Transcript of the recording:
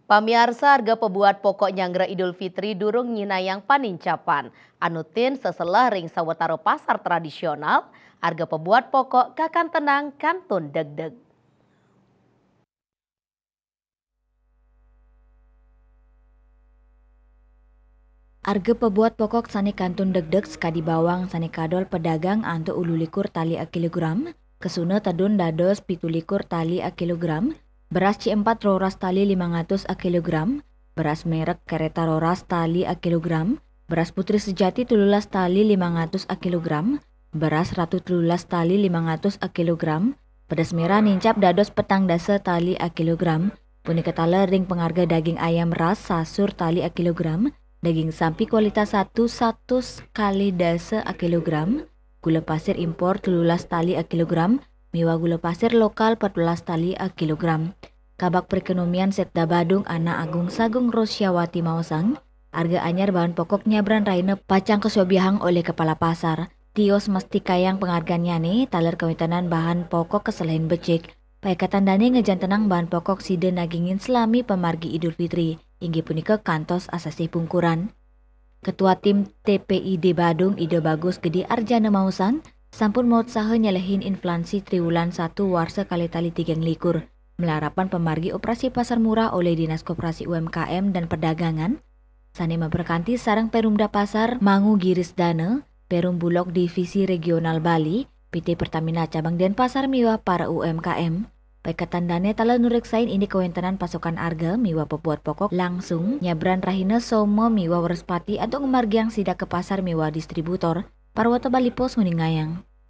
Pamiarsa harga pebuat pokok nyanggra Idul Fitri durung nyinayang panincapan. Anutin seselah ring sawetara pasar tradisional, harga pebuat pokok kakan tenang kantun deg-deg. Harga pebuat pokok sani kantun deg-deg sekadi bawang sani kadol pedagang antu ulu likur tali a kilogram, kesuna tadun dados pitulikur tali a kilogram, beras C4 roras tali 500 a kilogram, beras merek kereta roras tali a kilogram, beras putri sejati 13 tali 500 a kilogram, beras ratu 13 tali 500 a kilogram, pedas merah nincap dados petang dasa tali a kilogram, punika tala ring pengharga daging ayam ras sasur tali a kilogram, daging sapi kualitas 100 kali dasa a kilogram, gula pasir impor 13 tali a kilogram, miwa gula pasir lokal 14 tali a kilogram. Kabak perekonomian Setda Badung Ana Agung Sagung Rosyawati Mausang, harga anyar bahan pokoknya Bran Raina pacang kesobiahang oleh kepala pasar. Tios mesti kayang penghargaannya nih, taler kewitanan bahan pokok keselain becek. Paikatan dani ngejantenang bahan pokok sida nagingin selami pemargi Idul Fitri. Inggih punika kantos asasi pungkuran. Ketua tim TPID Badung Ide Bagus Gede Arjana Mausan sampun maut saha nyelehin inflasi triwulan 1 warsa kali tali 3 likur. Melarapan pemargi operasi pasar murah oleh Dinas Koperasi UMKM dan Perdagangan. Sani memperkanti sarang Perumda Pasar Mangu Giris Dana, Perum Bulog Divisi Regional Bali, PT Pertamina Cabang Denpasar miwa para UMKM. Paikatan dane tala nureksain ini kewentanan pasokan arga miwa pebuat pokok langsung nyabran rahina somo miwa warespati atau ngemargiang sidak ke pasar miwa distributor parwata Bali Pos Nguningayang.